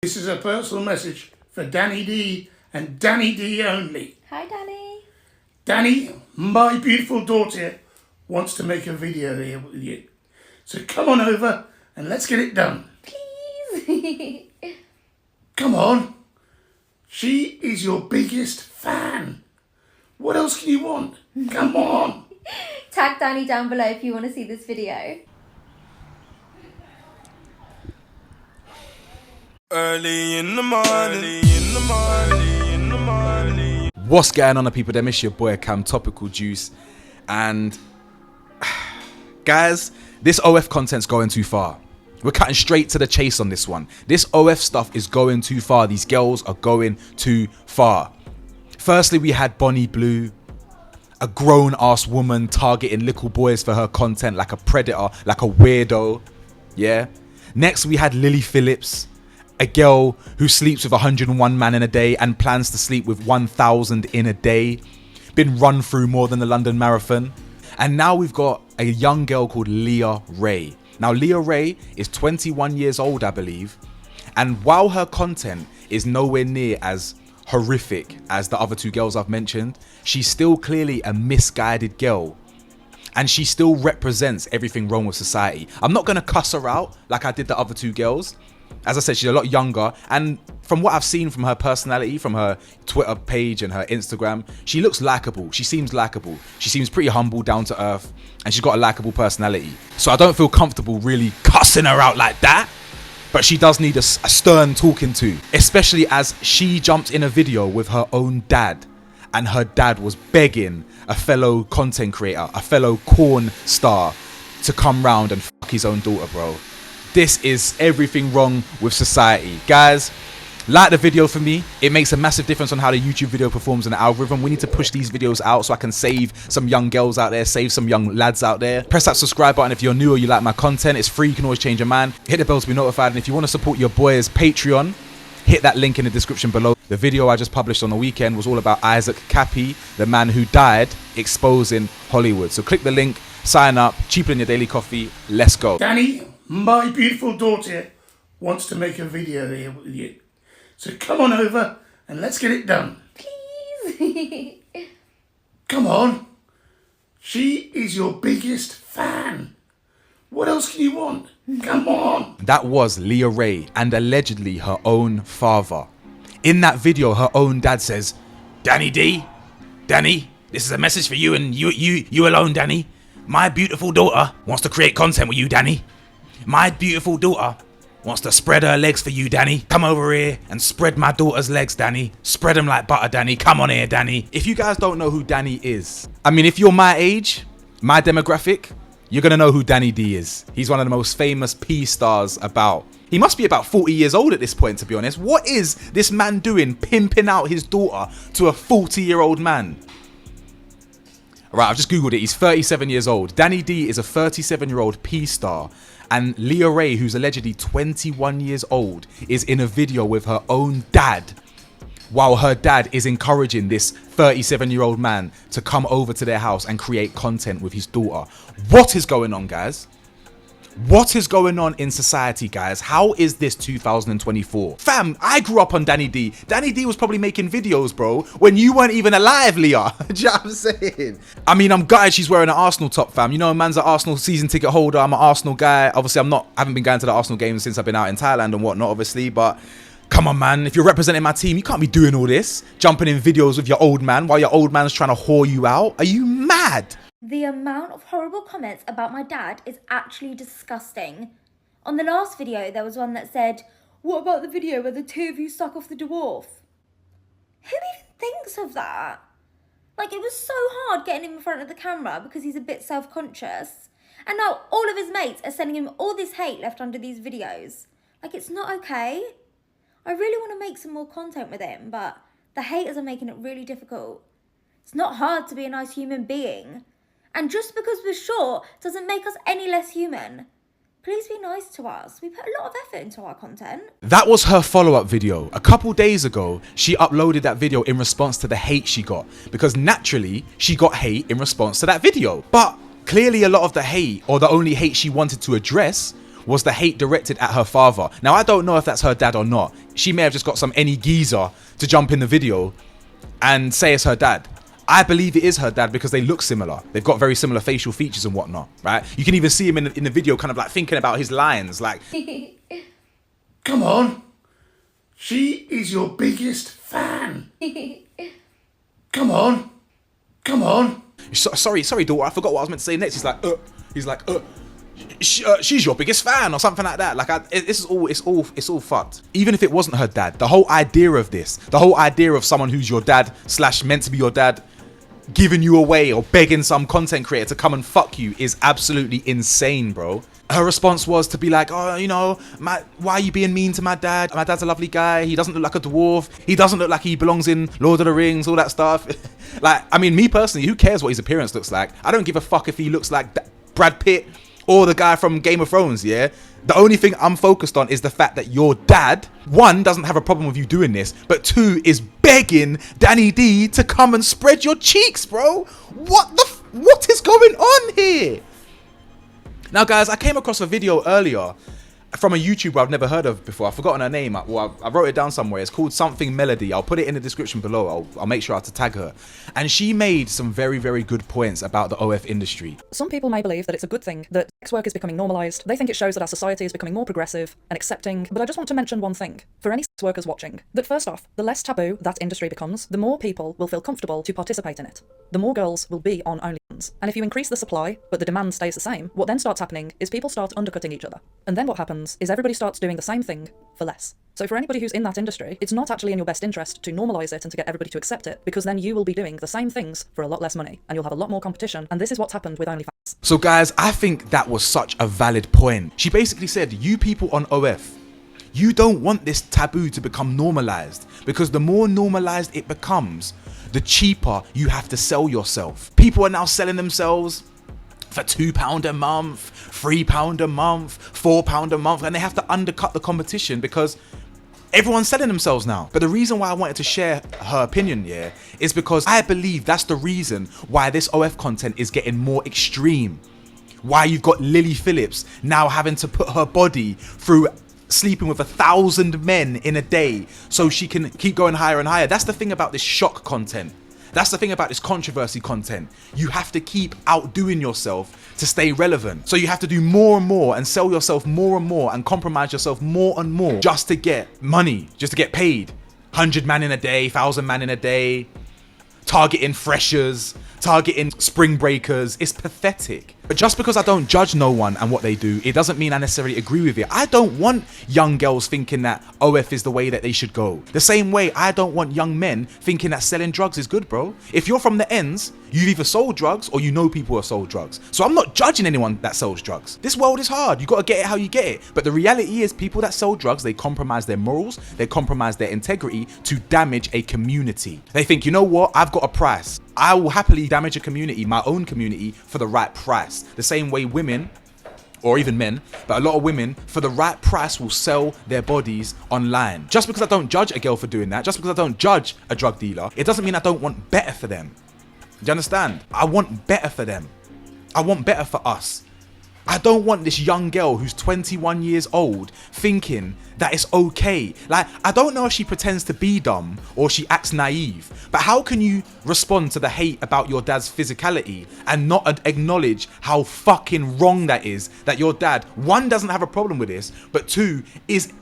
This is a personal message for Danny D and Danny D only. Hi, Danny. Danny, my beautiful daughter wants to make a video here with you. So come on over and let's get it done. Please. Come on. She is your biggest fan. What else can you want? Come on. Tag Danny down below if you want to see this video. Early in the morning, What's going on, people? Them, it's your boy Cam Topical Juice, and guys, this OF content's going too far. We're cutting straight to the chase on this one. This OF stuff is going too far. These girls are going too far. Firstly, we had Bonnie Blue, a grown-ass woman targeting little boys for her content like a predator, like a weirdo. Yeah. Next, we had Lily Phillips, a girl who sleeps with 101 man in a day and plans to sleep with 1,000 in a day. Been run through more than the London Marathon. And now we've got a young girl called Leah Ray. Now, Leah Ray is 21 years old, I believe. And while her content is nowhere near as horrific as the other two girls I've mentioned, she's still clearly a misguided girl. And she still represents everything wrong with society. I'm not going to cuss her out like I did the other two girls. As I said, she's a lot younger, and from what I've seen from her personality, from her Twitter page and her Instagram, she looks likable. She seems likable. She seems pretty humble, down to earth, and she's got a likable personality. So I don't feel comfortable really cussing her out like that, but she does need a stern talking to, especially as she jumped in a video with her own dad, and her dad was begging a fellow content creator, a fellow corn star, to come round and fuck his own daughter, bro. This is everything wrong with society. Guys, like the video for me. It makes a massive difference on how the YouTube video performs in the algorithm. We need to push these videos out so I can save some young girls out there, save some young lads out there. Press that subscribe button if you're new or you like my content. It's free. You can always change your mind. Hit the bell to be notified. And if you want to support your boy's Patreon, hit that link in the description below. The video I just published on the weekend was all about Isaac Cappy, the man who died exposing Hollywood. So click the link, sign up, cheaper than your daily coffee. Let's go. Danny, my beautiful daughter wants to make a video here with you. So come on over and let's get it done. Please. Come on. She is your biggest fan. What else can you want? Come on. That was Leah Ray and allegedly her own father. In that video, her own dad says, "Danny D, Danny, this is a message for you and you alone, Danny. My beautiful daughter wants to create content with you, Danny. My beautiful daughter wants to spread her legs for you, Danny. Come over here and spread my daughter's legs, Danny. Spread them like butter, Danny. Come on here, Danny." If you guys don't know who Danny is, I mean, if you're my age, my demographic, you're going to know who Danny D is. He's one of the most famous P stars about. He must be about 40 years old at this point, to be honest. What is this man doing pimping out his daughter to a 40-year-old man? Right, I've just Googled it. He's 37 years old. Danny D is a 37-year-old P star. And Leah Ray, who's allegedly 21 years old, is in a video with her own dad, while her dad is encouraging this 37-year-old man to come over to their house and create content with his daughter. What is going on, guys? What is going on in society, guys? How is this 2024? Fam, I grew up on Danny D. Danny D was probably making videos, bro, when you weren't even alive, Leah. Do you know what I'm saying? I mean, I'm gutted she's wearing an Arsenal top, fam. You know, a man's an Arsenal season ticket holder. I'm an Arsenal guy. Obviously, I haven't been going to the Arsenal games since I've been out in Thailand and whatnot, obviously, but come on, man. If you're representing my team, you can't be doing all this. Jumping in videos with your old man while your old man's trying to whore you out. Are you mad? The amount of horrible comments about my dad is actually disgusting. On the last video, there was one that said, "What about the video where the two of you suck off the dwarf?" Who even thinks of that? Like, it was so hard getting him in front of the camera because he's a bit self-conscious. And now all of his mates are sending him all this hate left under these videos. Like, it's not okay. I really want to make some more content with him, but the haters are making it really difficult. It's not hard to be a nice human being. And just because we're short doesn't make us any less human. Please be nice to us. We put a lot of effort into our content. That was her follow-up video. A couple days ago, she uploaded that video in response to the hate she got. Because naturally, she got hate in response to that video. But clearly a lot of the hate, or the only hate she wanted to address, was the hate directed at her father. Now, I don't know if that's her dad or not. She may have just got some any geezer to jump in the video and say it's her dad. I believe it is her dad because they look similar. They've got very similar facial features and whatnot, right? You can even see him in the video kind of like thinking about his lines, like... Come on. She is your biggest fan. Come on. Come on. Sorry, daughter. I forgot what I was meant to say next. He's like, she's your biggest fan or something like that. Like, it's all fucked. Even if it wasn't her dad, the whole idea of this, the whole idea of someone who's your dad / meant to be your dad, giving you away or begging some content creator to come and fuck you is absolutely insane, bro. Her response was to be like, oh, you know, why are you being mean to my dad? My dad's a lovely guy. He doesn't look like a dwarf. He doesn't look like he belongs in Lord of the Rings, all that stuff. Like, I mean, me personally, who cares what his appearance looks like? I don't give a fuck if he looks like Brad Pitt or the guy from Game of Thrones, yeah? The only thing I'm focused on is the fact that your dad, one, doesn't have a problem with you doing this, but two, is begging Danny D to come and spread your cheeks, bro. What is going on here? Now, guys, I came across a video earlier from a YouTuber I've never heard of before. I've forgotten her name. Well, I wrote it down somewhere. It's called Something Melody. I'll put it in the description below. I'll make sure to tag her. And she made some very, very good points about the OF industry. Some people may believe that it's a good thing that sex work is becoming normalised. They think it shows that our society is becoming more progressive and accepting. But I just want to mention one thing for any sex workers watching. That first off, the less taboo that industry becomes, the more people will feel comfortable to participate in it. The more girls will be on OnlyFans. And if you increase the supply, but the demand stays the same, what then starts happening is people start undercutting each other. And then what happens is everybody starts doing the same thing for less. So for anybody who's in that industry, it's not actually in your best interest to normalise it and to get everybody to accept it, because then you will be doing the same things for a lot less money, and you'll have a lot more competition, and this is what's happened with OnlyFans. So guys, I think that was such a valid point. She basically said, you people on OF, you don't want this taboo to become normalised, because the more normalised it becomes, the cheaper you have to sell yourself. People are now selling themselves for £2 a month, £3 a month, £4 a month, and they have to undercut the competition because everyone's selling themselves now. But the reason why I wanted to share her opinion here is because I believe that's the reason why this OF content is getting more extreme. Why you've got Lily Phillips now having to put her body through sleeping with 1,000 men in a day so she can keep going higher and higher. That's the thing about this shock content. That's the thing about this controversy content. You have to keep outdoing yourself to stay relevant. So you have to do more and more and sell yourself more and more and compromise yourself more and more just to get money, just to get paid. 100 man in a day, 1,000 man in a day, targeting freshers, targeting spring breakers. It's pathetic. But just because I don't judge no one and what they do, it doesn't mean I necessarily agree with it. I don't want young girls thinking that OF is the way that they should go. The same way I don't want young men thinking that selling drugs is good, bro. If you're from the ends, you've either sold drugs or you know people who have sold drugs. So I'm not judging anyone that sells drugs. This world is hard. You got to get it how you get it. But the reality is people that sell drugs, they compromise their morals, they compromise their integrity to damage a community. They think, you know what? I've got a price. I will happily damage a community, my own community, for the right price. The same way women, or even men, but a lot of women, for the right price will sell their bodies online. Just because I don't judge a girl for doing that, just because I don't judge a drug dealer, it doesn't mean I don't want better for them. Do you understand? I want better for them. I want better for us. I don't want this young girl who's 21 years old thinking that it's okay. Like, I don't know if she pretends to be dumb or she acts naive, but how can you respond to the hate about your dad's physicality and not acknowledge how fucking wrong that is, that your dad, one, doesn't have a problem with this, but two, is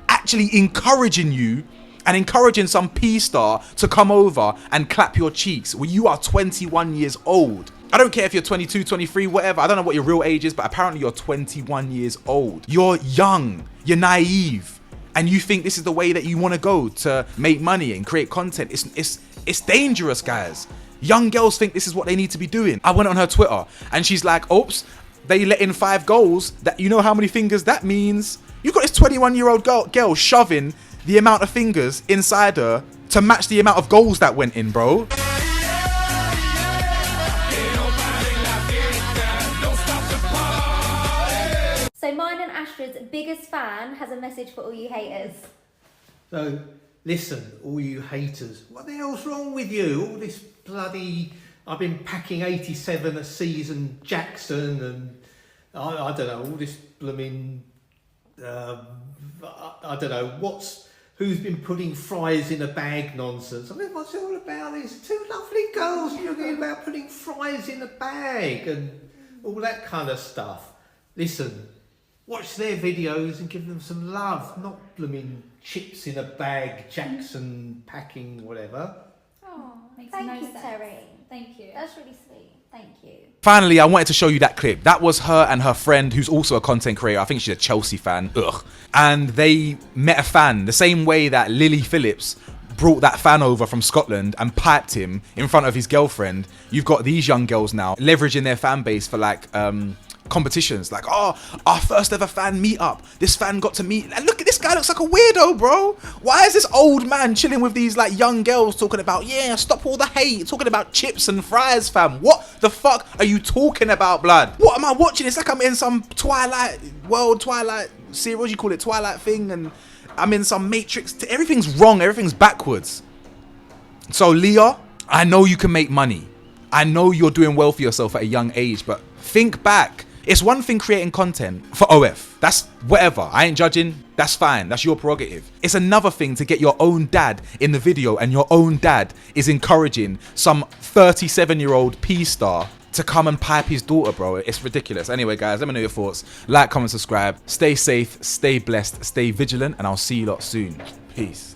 actually encouraging you and encouraging some P-star to come over and clap your cheeks when you are 21 years old. I don't care if you're 22, 23, whatever. I don't know what your real age is, but apparently you're 21 years old. You're young, you're naive, and you think this is the way that you want to go to make money and create content. It's dangerous, guys. Young girls think this is what they need to be doing. I went on her Twitter and she's like, oops, they let in 5 goals. That, you know how many fingers that means? You got this 21-year-old girl shoving the amount of fingers inside her to match the amount of goals that went in, bro. So mine and Astrid's biggest fan has a message for all you haters. So, listen, all you haters, what the hell's wrong with you? All this bloody, I've been packing 87 a season Jackson and I don't know, all this blooming I don't know, who's been putting fries in a bag nonsense. I mean, what's it all about? These two lovely girls talking about putting fries in a bag and all that kind of stuff. Listen, watch their videos and give them some love, not blooming chips in a bag, Jackson packing, whatever. Oh, Thank no you, sense. Terry. Thank you. That's really sweet. Thank you. Finally, I wanted to show you that clip. That was her and her friend, who's also a content creator. I think she's a Chelsea fan. Ugh. And they met a fan the same way that Lily Phillips brought that fan over from Scotland and piped him in front of his girlfriend. You've got these young girls now leveraging their fan base for like competitions, like, oh, our first ever fan meetup, this fan got to meet, and look at this guy, looks like a weirdo, bro. Why is this old man chilling with these like young girls talking about, yeah, stop all the hate, talking about chips and fries, fam? What the fuck are you talking about, blood? What am I watching? It's like I'm in some Twilight series, what do you call it, Twilight thing, and I'm in some Matrix. Everything's wrong, everything's backwards. So Leah, I know you can make money, I know you're doing well for yourself at a young age, but think back. It's one thing creating content for OF. That's whatever. I ain't judging. That's fine. That's your prerogative. It's another thing to get your own dad in the video and your own dad is encouraging some 37-year-old P-star to come and pipe his daughter, bro. It's ridiculous. Anyway, guys, let me know your thoughts. Like, comment, subscribe. Stay safe, stay blessed, stay vigilant, and I'll see you lot soon. Peace.